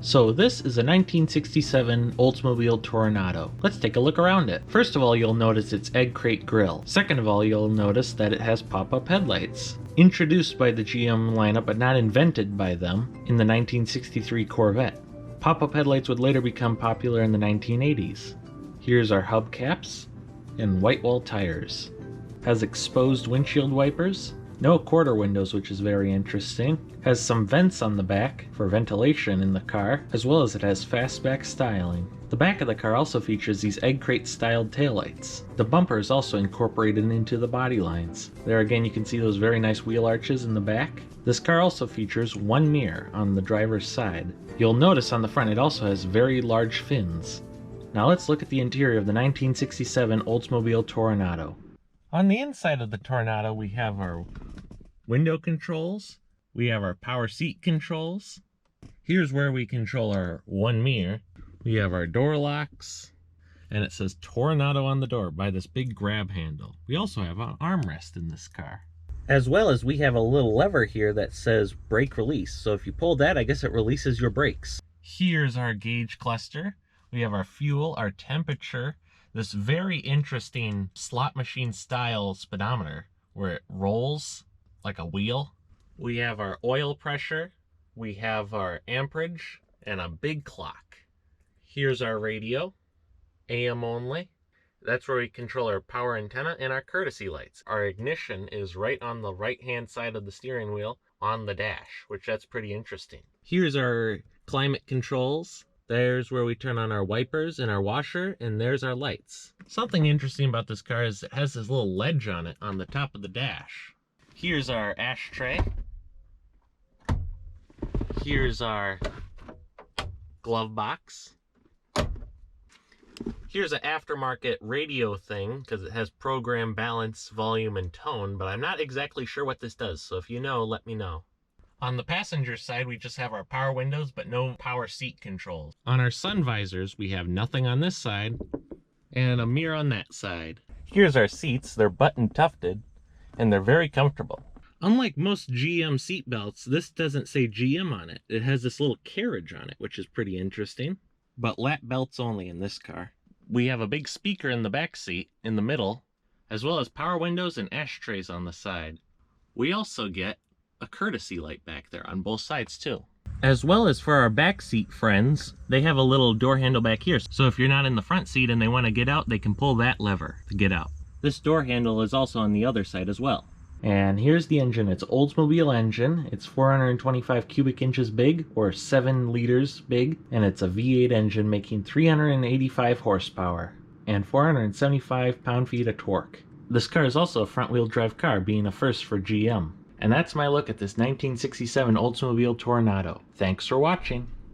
So this is a 1967 Oldsmobile Toronado. Let's take a look around it. First of all, you'll notice its egg crate grille. Second of all, you'll notice that it has pop-up headlights. Introduced by the GM lineup but not invented by them in the 1963 Corvette. Pop-up headlights would later become popular in the 1980s. Here's our hubcaps and white wall tires. Has exposed windshield wipers. No quarter windows, which is very interesting. Has some vents on the back for ventilation in the car, as well as it has fastback styling. The back of the car also features these egg crate styled taillights. The bumper is also incorporated into the body lines. There again you can see those very nice wheel arches in the back. This car also features one mirror on the driver's side. You'll notice on the front it also has very large fins. Now let's look at the interior of the 1967 Oldsmobile Toronado. On the inside of the Toronado we have our window controls, we have our power seat controls. Here's where we control our one mirror. We have our door locks, and it says Toronado on the door by this big grab handle. We also have an armrest in this car. As well as we have a little lever here that says brake release. So if you pull that, I guess it releases your brakes. Here's our gauge cluster. We have our fuel, our temperature, this very interesting slot machine style speedometer where it rolls like a wheel. We have our oil pressure, we have our amperage, and a big clock. Here's our radio, AM only. That's where we control our power antenna and our courtesy lights. Our ignition is right on the right hand side of the steering wheel on the dash, which that's pretty interesting. Here's our climate controls. There's where we turn on our wipers and our washer, and there's our lights. Something interesting about this car is it has this little ledge on it on the top of the dash. Here's our ashtray. Here's our glove box. Here's an aftermarket radio thing because it has program, balance, volume, and tone, but I'm not exactly sure what this does, so if you know, let me know. On the passenger side, we just have our power windows, but no power seat controls. On our sun visors, we have nothing on this side and a mirror on that side. Here's our seats. They're button tufted and they're very comfortable. Unlike most GM seat belts, this doesn't say GM on it. It has this little carriage on it, which is pretty interesting. But lap belts only in this car. We have a big speaker in the back seat in the middle, as well as power windows and ashtrays on the side. We also get a courtesy light back there on both sides too. As well as for our back seat friends, they have a little door handle back here. So if you're not in the front seat and they want to get out, they can pull that lever to get out. This door handle is also on the other side as well. And here's the engine. It's Oldsmobile engine. It's 425 cubic inches big, or 7 liters big, and it's a V8 engine making 385 horsepower and 475 pound-feet of torque. This car is also a front-wheel drive car, being a first for GM. And that's my look at this 1967 Oldsmobile Toronado. Thanks for watching.